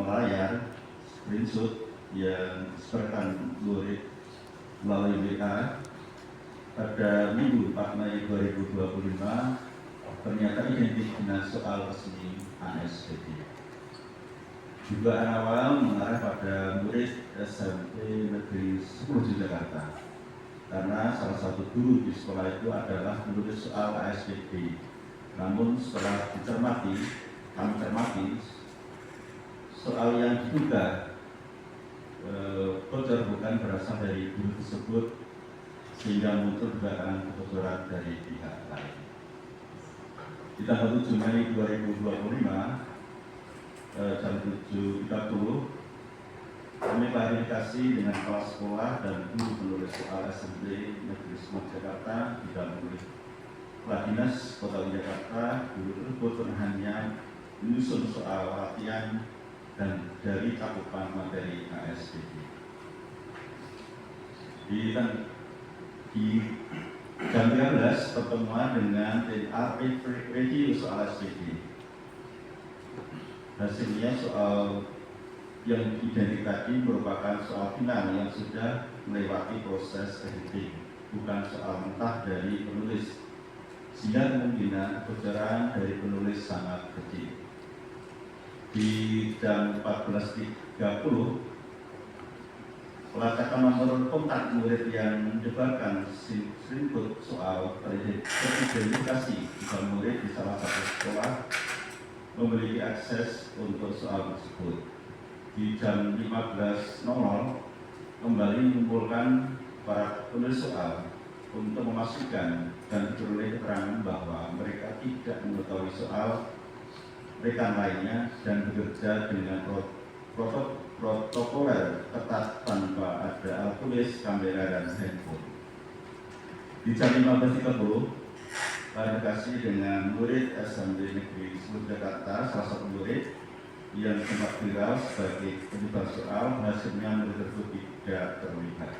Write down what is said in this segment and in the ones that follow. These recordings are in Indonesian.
melayar screenshot yang disebarkan murid melalui WA pada Minggu 4 Mei 2025 ternyata identik dengan soal resmi ASPD. Dugaan awal mengarah pada murid SMP Negeri 10 di Jakarta, karena salah satu guru di sekolah itu adalah menulis soal ASPD. Namun setelah kami cermati, soal yang diduga bocor bukan berasal dari guru tersebut, sehingga muncul dugaan kebocoran dari pihak lain. Di tanggal 7 Mei 2025 jam 7.30 kami klarifikasi dengan kepala sekolah dan guru penulis soal SMP Negeri 10 Jakarta didampingi Kepala Dinas Kota Jakarta. Guru tersebut hanya menyusun soal latihan dan dari cakupan materi ASPD. Di jam 13 pertemuan dengan tim review soal ASPD. Hasilnya soal yang identik tadi merupakan soal final yang sudah melewati proses editing, bukan soal mentah dari penulis, sehingga kemungkinan kebocoran dari penulis sangat kecil. Di jam 14.30 pelacakan nomor kontak murid yang menyebarkan screenshot soal teridentifikasi jika murid di salah satu sekolah memiliki akses untuk soal tersebut. Di jam 15.00 kembali mengumpulkan para penulis soal untuk memastikan dan diperoleh keterangan bahwa mereka tidak mengetahui soal rekan lainnya dan bekerja dengan protokoler ketat tanpa ada alat tulis, kamera, dan handphone. Di jam 15.30 klarifikasi dengan murid SMP Negeri 10 Jakarta, salah satu murid yang sempat viral sebagai penyebar soal, hasilnya murid tersebut tidak terlihat.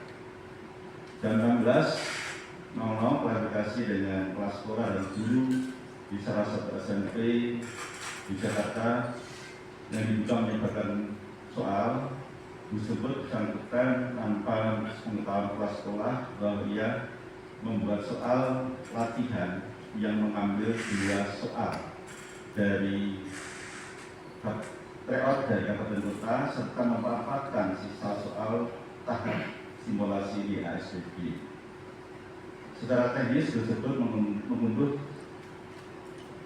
Jam 16.00 klarifikasi dengan kepala sekolah dan guru di salah satu SMP di Jakarta yang diduga menyebarkan soal tersebut bersangkutan tanpa pengetahuan kepala sekolah bahwa ia membuat soal latihan yang mengambil 2 soal dari tryout dari kabupaten kota serta memanfaatkan sisa soal tahap simulasi di ASPD. Secara teknis tersebut mengunduh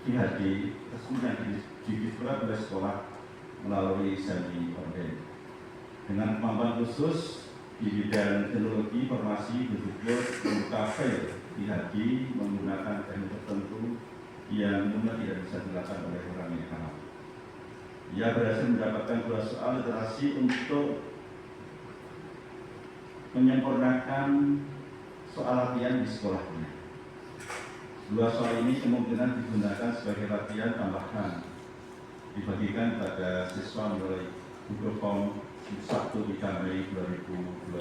PHD tersebut yang dibuat oleh sekolah melalui semi online dengan kemampuan khusus di bidang teknologi informasi bersyukur membuka file PHD menggunakan teknik tertentu yang umumnya tidak bisa dilakukan oleh orang yang awam. Ia berhasil mendapatkan 2 soal literasi untuk menyempurnakan soal latihan di sekolahnya. 2 soal ini kemungkinan digunakan sebagai latihan tambahan dibagikan pada siswa melalui Google Form Sabtu 3 Mei 2025.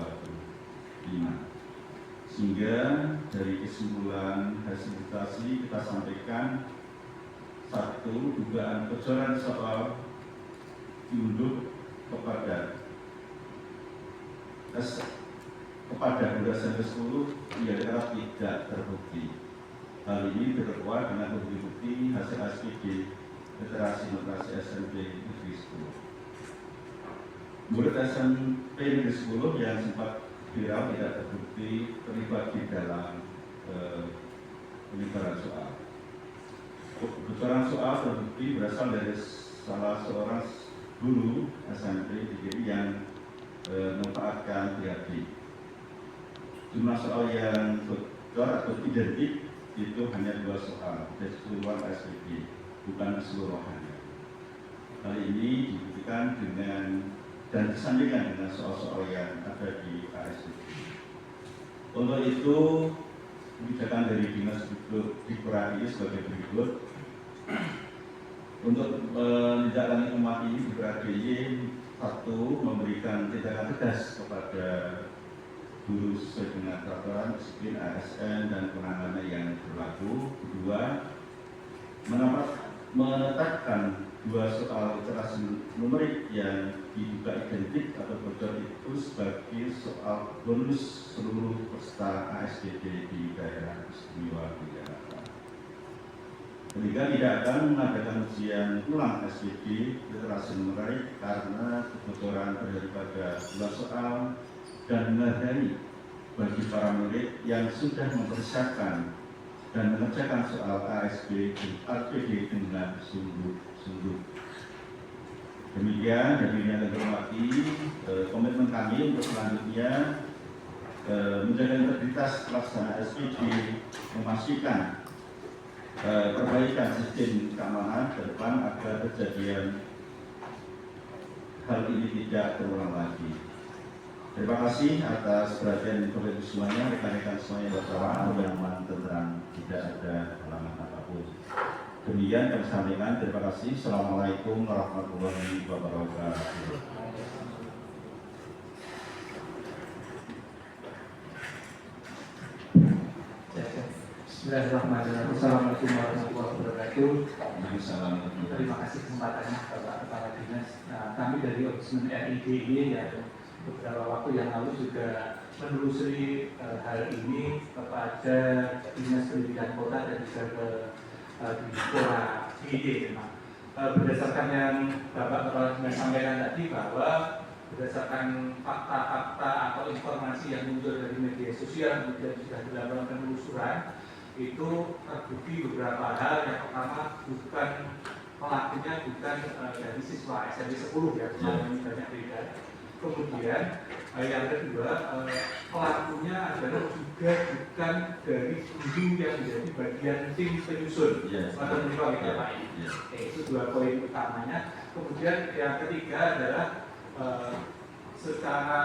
Sehingga dari kesimpulan hasil literasi kita sampaikan, 1. Dugaan kebocoran soal diunduh kepada guru SMP 10 ia tidak terbukti. Hal ini diperkuat dengan bukti hasil ASPD literasi notrasi SMP Negeri 10. Murid SMP Negeri 10 yang sempat viral tidak terbukti terlibat di dalam penyebaran soal. Kebocoran soal terbukti berasal dari salah seorang guru SMP yang memanfaatkan PHD. Jumlah soal yang bocor atau identik itu hanya 2 soal dari keseluruhan ASPD, bukan keseluruhannya. Hal ini dibuktikan dengan dan disandingkan dengan soal-soal yang ada di ASPD. Untuk itu, kebijakan dari Dinas dikurangi sebagai berikut. Untuk menindaklanjuti temuan ini, DPRDY 1. Memberikan tindakan tegas kepada guru sesuai dengan peraturan disiplin ASN dan penanganan yang berlaku. 2. menetapkan dua soal literasi numerik yang diduga identik atau bocor itu sebagai soal bonus seluruh peserta ASDP di daerah istimewa Yogyakarta. Sehingga tidak akan mengadakan ujian ulang SPB literasi numerik karena kebocoran daripada dua soal dan menghargai bagi para murid yang sudah mempersiapkan dan mengerjakan soal ASB RPD dengan sungguh-sungguh. Demikian dari yang terhormati, komitmen kami untuk selanjutnya menjaga integritas pelaksana SPB, memastikan perbaikan sistem keamanan ke depan agar kejadian hal ini tidak terulang lagi. Terima kasih atas perhatian Bapak Ibu semuanya, rekan-rekan semuanya wartawan, aman, tenang, tidak ada halangan apapun. Demikian kami sampaikan. Terima kasih. Assalamualaikum warahmatullahi wabarakatuh. Bismillahirrahmanirrahim. Assalamualaikum warahmatullahi wabarakatuh. Terima kasih kesempatannya Bapak Kepala Dinas. Kami dari Ombudsman RI yang beberapa waktu yang lalu juga menelusuri hal ini kepada Dinas Pendidikan Kota dan juga ke Dipora DIY. Berdasarkan yang Bapak Kepala Dinas sampaikan tadi bahwa berdasarkan fakta-fakta atau informasi yang muncul dari media sosial kemudian sudah dilakukan penelusuran, itu terbukti beberapa hal. Yang pertama, bukan pelakunya bukan dari siswa SMP 10 ya, ini banyak beda. Kemudian yang kedua, pelakunya adalah juga bukan dari guru yang menjadi bagian tim penyusun atau menilai Pak. Itu dua poin utamanya. Kemudian yang ketiga adalah secara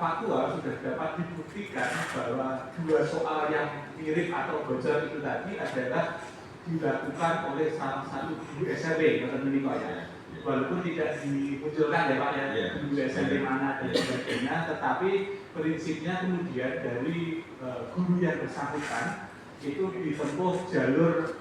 faktual sudah dapat dibuktikan bahwa dua soal yang mirip atau bocor itu tadi adalah dilakukan oleh salah satu guru SMP atau menilai. Walaupun tidak dimunculkan ya Pak ya, guru SMP mana dan sebagainya, tetapi prinsipnya kemudian dari guru yang bersangkutan itu ditempuh jalur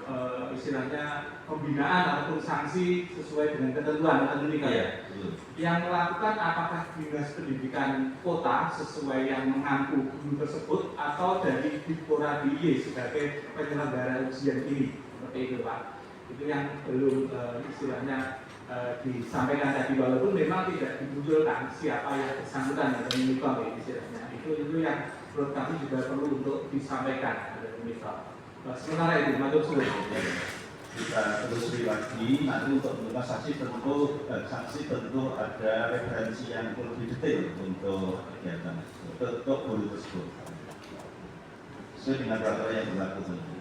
istilahnya pembinaan ataupun sanksi sesuai dengan ketentuan atau menilai. Yang melakukan apakah Dinas Pendidikan Kota sesuai yang mengaku guru tersebut atau dari Dipora DIY sebagai penyelenggara ujian ini, seperti itu Pak. Itu yang belum istilahnya disampaikan tadi, walaupun memang tidak dimunculkan siapa yang bersangkutan atau menilai istilahnya. Itu yang menurut kami juga perlu untuk disampaikan oleh pemirsa. Sementara itu, matur suwun. Kita telusuri lagi nanti untuk menentukan saksi tentu ada referensi yang lebih detail untuk kegiatan untuk guru tersebut sesuai dengan peraturan yang berlaku tentu.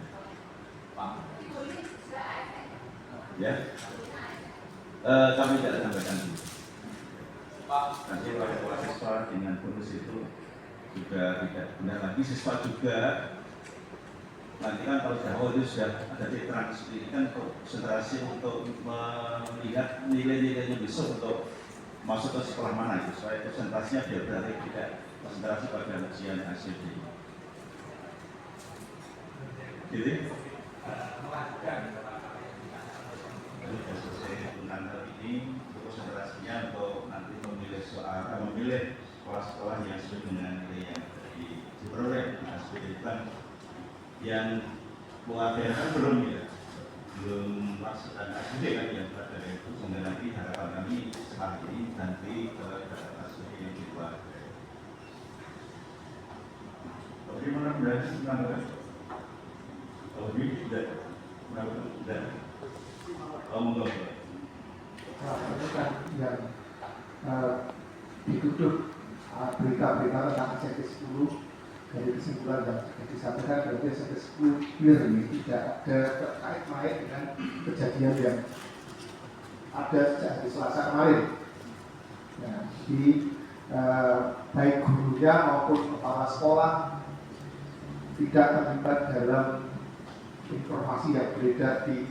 Ya, kami tidak sampaikan dulu. Nanti oleh siswa dengan bonus itu juga tidak benar lagi. Siswa juga nanti kan kalau sudah itu sudah ada terang seperti ini kan konsentrasi untuk melihat nilai-nilainya besok untuk masuk ke sekolah mana itu supaya konsentrasinya biar berarti tidak konsentrasi pada ujian ASD. Jadi tentang hal ini untuk konsentrasinya untuk nanti memilih sekolah-sekolah yang sesuai dengan nilai yang diperoleh ASD yang mengadakan belum melaksanakan ASD kan yang pada itu sehingga nanti harapan kami setelah ini nanti ASD yang dibuat. Bagaimana berarti tentang lebih tidak tidak monggo. Ini kan yang ditutup berita-berita tentang SMP 10 dari kesimpulan yang disampaikan berarti SMP 10 clear ini tidak ada terkait dengan kejadian yang ada sejak hari Selasa kemarin. Nah, baik gurunya maupun kepala sekolah tidak terlibat dalam informasi yang beredar di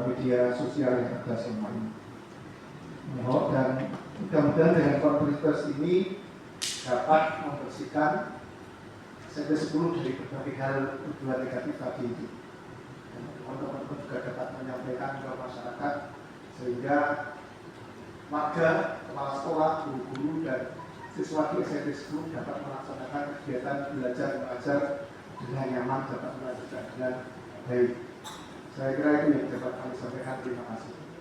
media sosial yang ada semua ini. Dan mudah-mudahan dengan konferensi ini dapat membersihkan SMP 10 dari berbagai hal tuduhan negatif tadi itu. dan teman-teman juga dapat menyampaikan ke masyarakat sehingga warga, kepala sekolah, guru-guru dan siswa di SMP tersebut dapat melaksanakan kegiatan belajar mengajar dengan nyaman, dapat melanjutkan dengan baik. Saya kira itu yang dapat kami sampaikan. Terima kasih.